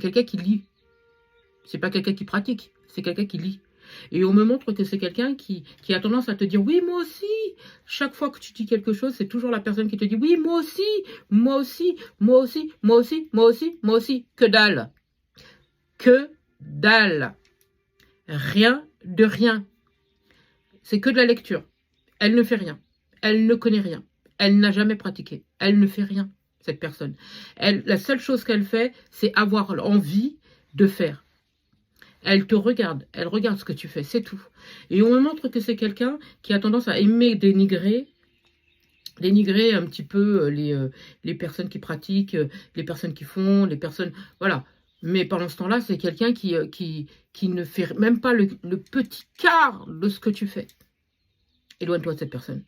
quelqu'un qui lit. C'est pas quelqu'un qui pratique, c'est quelqu'un qui lit. Et on me montre que c'est quelqu'un qui a tendance à te dire: «Oui, moi aussi». Chaque fois que tu dis quelque chose, c'est toujours la personne qui te dit: «Oui, moi aussi, moi aussi, moi aussi, moi aussi, moi aussi, moi aussi». Que dalle! Que dalle! Rien de rien. C'est que de la lecture. Elle ne fait rien. Elle ne connaît rien. Elle n'a jamais pratiqué. Elle ne fait rien, cette personne. La seule chose qu'elle fait, c'est avoir envie de faire. Elle te regarde, elle regarde ce que tu fais, c'est tout. Et on me montre que c'est quelqu'un qui a tendance à aimer dénigrer un petit peu les personnes qui pratiquent, les personnes qui font, les personnes... Voilà. Mais pendant ce temps-là, c'est quelqu'un qui ne fait même pas le petit quart de ce que tu fais. Éloigne-toi de cette personne.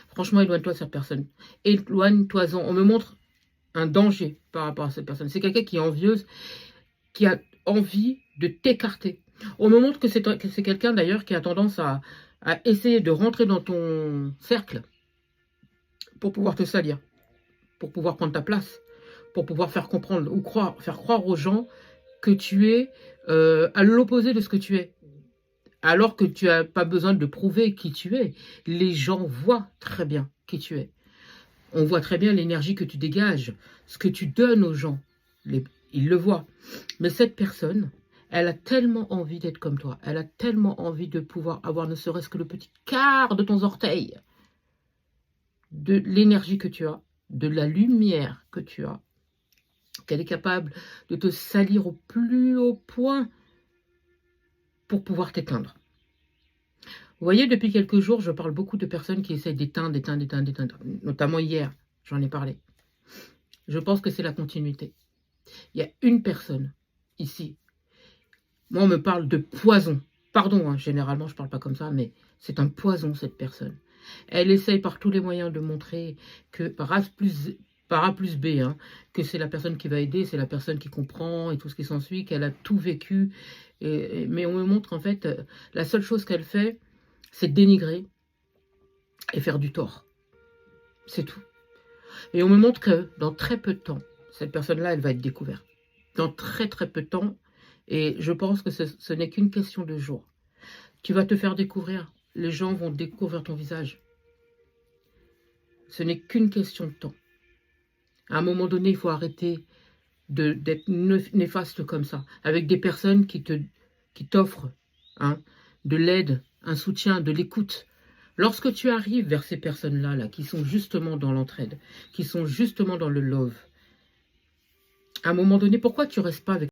Franchement, éloigne-toi de cette personne. Éloigne-toi-en. On me montre un danger par rapport à cette personne. C'est quelqu'un qui est envieuse, qui a envie de t'écarter. On me montre que c'est quelqu'un d'ailleurs qui a tendance à essayer de rentrer dans ton cercle pour pouvoir te salir, pour pouvoir prendre ta place, pour pouvoir faire comprendre ou faire croire aux gens que tu es à l'opposé de ce que tu es. Alors que tu n'as pas besoin de prouver qui tu es. Les gens voient très bien qui tu es. On voit très bien l'énergie que tu dégages, ce que tu donnes aux gens. Ils le voient. Mais cette personne, elle a tellement envie d'être comme toi. Elle a tellement envie de pouvoir avoir ne serait-ce que le petit quart de ton orteil. De l'énergie que tu as, de la lumière que tu as. Qu'elle est capable de te salir au plus haut point pour pouvoir t'éteindre. Vous voyez, depuis quelques jours, je parle beaucoup de personnes qui essayent d'éteindre, notamment hier, j'en ai parlé. Je pense que c'est la continuité. Il y a une personne, ici, moi on me parle de poison. Pardon, hein, généralement je ne parle pas comme ça, mais c'est un poison cette personne. Elle essaye par tous les moyens de montrer que par A plus B, hein, que c'est la personne qui va aider, c'est la personne qui comprend et tout ce qui s'ensuit, qu'elle a tout vécu. Mais on me montre en fait, la seule chose qu'elle fait, c'est dénigrer et faire du tort. C'est tout. Et on me montre que dans très peu de temps, cette personne-là, elle va être découverte. Dans très très peu de temps. Et je pense que ce n'est qu'une question de jours. Tu vas te faire découvrir. Les gens vont découvrir ton visage. Ce n'est qu'une question de temps. À un moment donné, il faut arrêter d'être néfaste comme ça. Avec des personnes qui t'offrent de l'aide, un soutien, de l'écoute. Lorsque tu arrives vers ces personnes-là, qui sont justement dans l'entraide, qui sont justement dans le love, à un moment donné, pourquoi tu ne restes pas avec